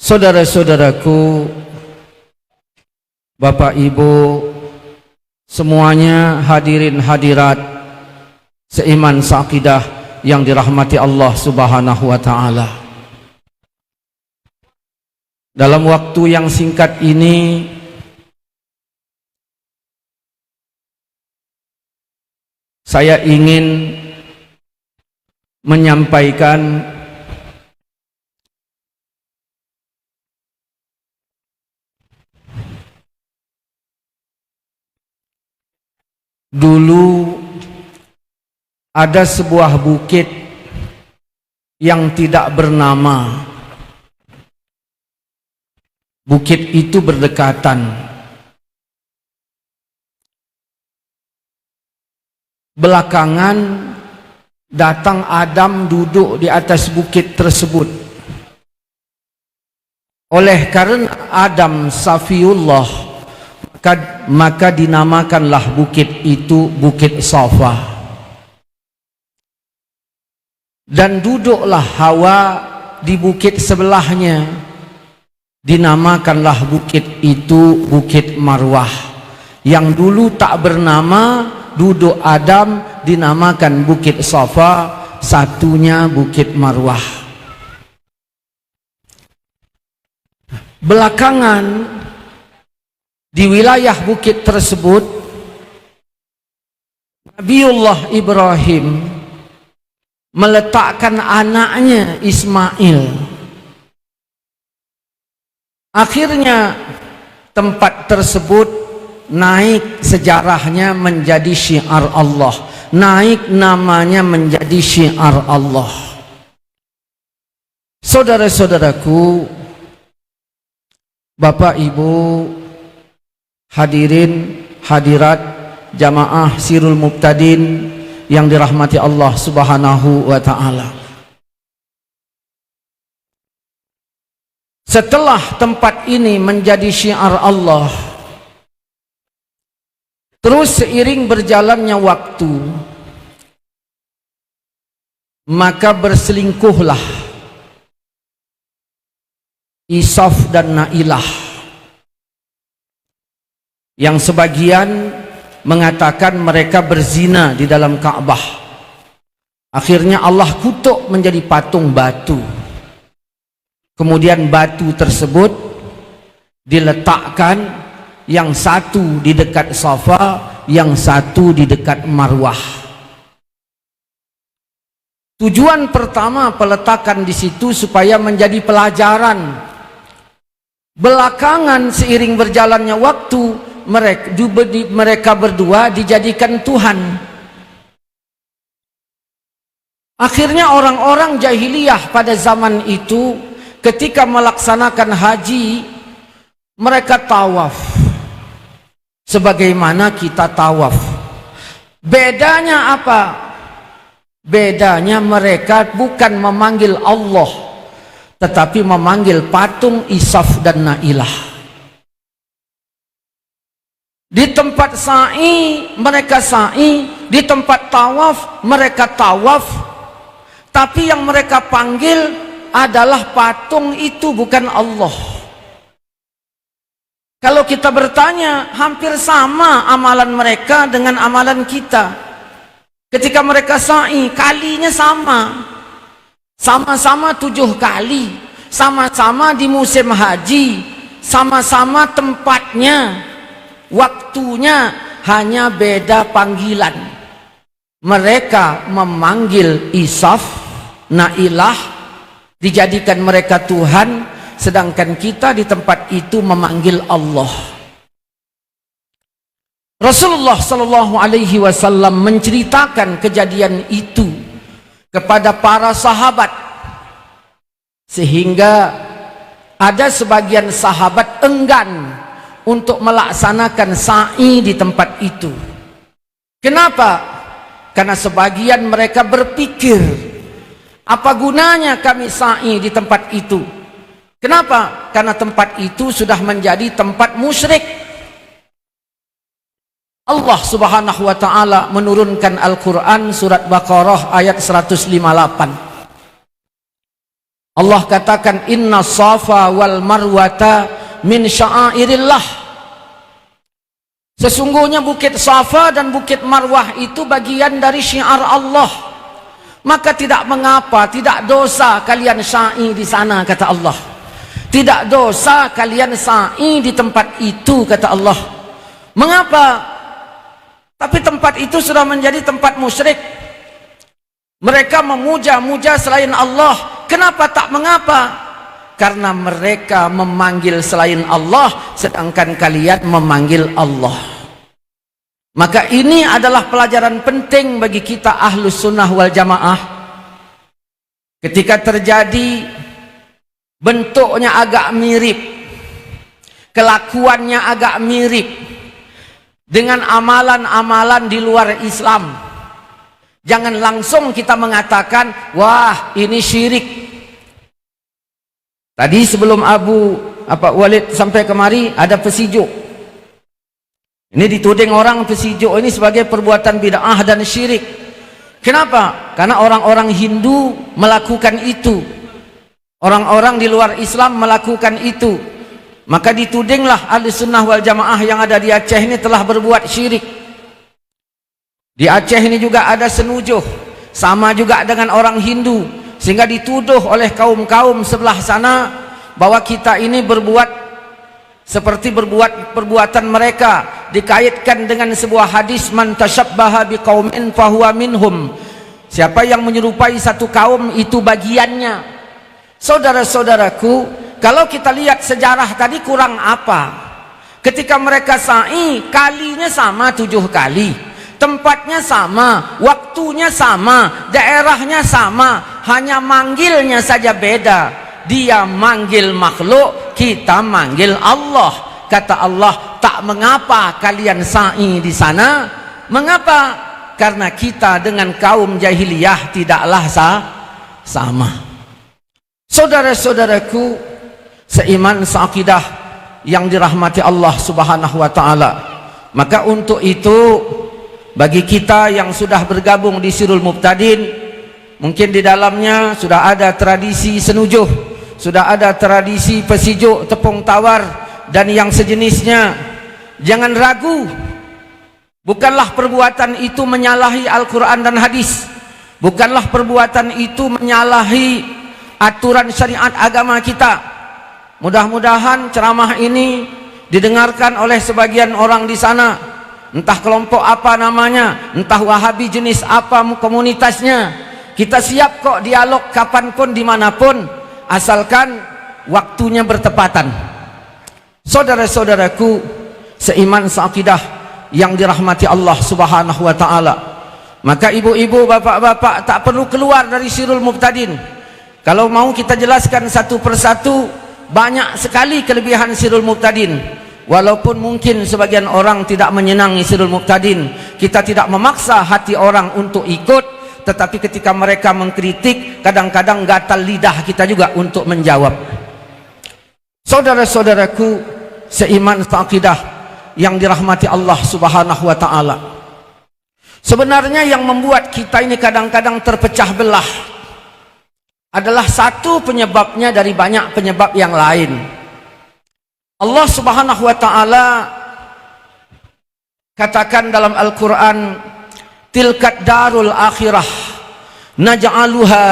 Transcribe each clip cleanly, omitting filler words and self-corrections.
Saudara-saudaraku, Bapak Ibu semuanya, hadirin hadirat seiman seakidah yang dirahmati Allah Subhanahu wa taala. Dalam waktu yang singkat ini saya ingin menyampaikan dulu ada sebuah bukit yang tidak bernama. Bukit itu berdekatan. Belakangan datang Adam duduk di atas bukit tersebut. Oleh karena Adam Safiullah, maka dinamakanlah bukit itu Bukit Safa. Dan duduklah Hawa di bukit sebelahnya, dinamakanlah bukit itu Bukit Marwah. Yang dulu tak bernama, duduk Adam, dinamakan Bukit Safa, satunya Bukit Marwah. Belakangan di wilayah bukit tersebut, Nabiullah Ibrahim meletakkan anaknya Ismail. Akhirnya tempat tersebut naik sejarahnya menjadi syiar Allah, naik namanya menjadi syiar Allah. Saudara-saudaraku, Bapak Ibu, hadirin hadirat jamaah Sirul Muqtadin yang dirahmati Allah Subhanahu wa taala. Setelah tempat ini menjadi syiar Allah, terus seiring berjalannya waktu, maka berselingkuhlah Isaf dan Nailah. Yang sebagian mengatakan mereka berzina di dalam Ka'bah. Akhirnya Allah kutuk menjadi patung batu. Kemudian batu tersebut diletakkan, yang satu di dekat Safa, yang satu di dekat Marwah. Tujuan pertama peletakan di situ supaya menjadi pelajaran. Belakangan seiring berjalannya waktu, mereka berdua dijadikan Tuhan. Akhirnya orang-orang jahiliyah pada zaman itu ketika melaksanakan haji, mereka tawaf sebagaimana kita tawaf. Bedanya apa? Bedanya mereka bukan memanggil Allah, tetapi memanggil patung Isaf dan Nailah. Di tempat sa'i mereka sa'i, di tempat tawaf mereka tawaf, tapi yang mereka panggil adalah patung itu, bukan Allah. Kalau kita bertanya, hampir sama amalan mereka dengan amalan kita. Ketika mereka sa'i, kalinya sama-sama 7 kali, sama-sama di musim haji, sama-sama tempatnya, waktunya, hanya beda panggilan. Mereka memanggil Isaf, Nailah, dijadikan mereka Tuhan, sedangkan kita di tempat itu memanggil Allah. Rasulullah sallallahu alaihi wasallam menceritakan kejadian itu kepada para sahabat, sehingga ada sebagian sahabat enggan untuk melaksanakan sa'i di tempat itu. Kenapa? Karena sebagian mereka berpikir, apa gunanya kami sa'i di tempat itu? Kenapa? Karena tempat itu sudah menjadi tempat musyrik. Allah Subhanahu wa taala menurunkan Al-Qur'an surat Baqarah ayat 158. Allah katakan inna safa wal marwata min sya'airillah. Sesungguhnya bukit Safa dan bukit Marwah itu bagian dari syiar Allah. Maka tidak mengapa, tidak dosa kalian sa'i di sana, kata Allah. Tidak dosa kalian sa'i di tempat itu, kata Allah. Mengapa? Tapi tempat itu sudah menjadi tempat musyrik. Mereka memuja-muja selain Allah. Kenapa tak mengapa? Karena mereka memanggil selain Allah, sedangkan kalian memanggil Allah. Maka ini adalah pelajaran penting bagi kita Ahlus Sunnah wal Jamaah. Ketika terjadi bentuknya agak mirip, kelakuannya agak mirip dengan amalan-amalan di luar Islam, jangan langsung kita mengatakan, wah ini syirik. Tadi sebelum Walid sampai kemari ada pesijuk. Ini dituding orang pesijuk ini sebagai perbuatan bid'ah dan syirik. Kenapa? Karena orang-orang Hindu melakukan itu. Orang-orang di luar Islam melakukan itu. Maka ditudinglah Ahlus Sunnah wal Jamaah yang ada di Aceh ini telah berbuat syirik. Di Aceh ini juga ada senujuh, sama juga dengan orang Hindu. Sehingga dituduh oleh kaum-kaum sebelah sana bahwa kita ini berbuat seperti berbuat perbuatan mereka, dikaitkan dengan sebuah hadis, man tasyabbaha biqaumin fahuwa minhum. Siapa yang menyerupai satu kaum itu bagiannya. Saudara-saudaraku, kalau kita lihat sejarah tadi kurang apa? Ketika mereka sa'i, kalinya sama 7 kali. Tempatnya sama, waktunya sama, daerahnya sama, hanya manggilnya saja beda. Dia manggil makhluk, kita manggil Allah. Kata Allah, tak mengapa kalian sa'i di sana. Mengapa? Karena kita dengan kaum jahiliyah tidaklah sama. Saudara-saudaraku seiman seakidah yang dirahmati Allah Subhanahu wa ta'ala, maka untuk itu bagi kita yang sudah bergabung di Sirul Muqtadin, mungkin di dalamnya sudah ada tradisi senujuh, sudah ada tradisi pesijuk, tepung tawar dan yang sejenisnya. Jangan ragu, bukanlah perbuatan itu menyalahi Al-Quran dan hadis, bukanlah perbuatan itu menyalahi aturan syariat agama kita. Mudah-mudahan ceramah ini didengarkan oleh sebagian orang di sana, entah kelompok apa namanya, entah Wahabi jenis apa komunitasnya. Kita siap kok dialog kapanpun dimanapun, asalkan waktunya bertepatan. Saudara-saudaraku seiman seakidah yang dirahmati Allah Subhanahu wa ta'ala, maka ibu-ibu, bapak-bapak tak perlu keluar dari Sirul Muqtadin. Kalau mau kita jelaskan satu persatu, banyak sekali kelebihan Sirul Muqtadin. Walaupun mungkin sebagian orang tidak menyenangi Sirul Muqtadin, kita tidak memaksa hati orang untuk ikut, tetapi ketika mereka mengkritik, kadang-kadang gatal lidah kita juga untuk menjawab. Saudara-saudaraku seiman seakidah yang dirahmati Allah Subhanahu wa ta'ala, sebenarnya yang membuat kita ini kadang-kadang terpecah belah adalah satu penyebabnya dari banyak penyebab yang lain. Allah Subhanahu wa ta'ala katakan dalam Al-Quran, tilkat darul akhirah naj'aluha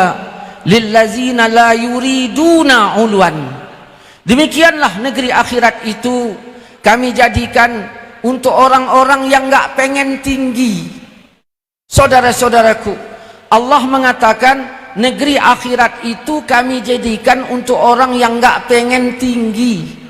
lillazina la yuriduna ulwan. Demikianlah negeri akhirat itu kami jadikan untuk orang-orang yang enggak pengen tinggi. Saudara-saudaraku, Allah mengatakan negeri akhirat itu kami jadikan untuk orang yang enggak pengen tinggi.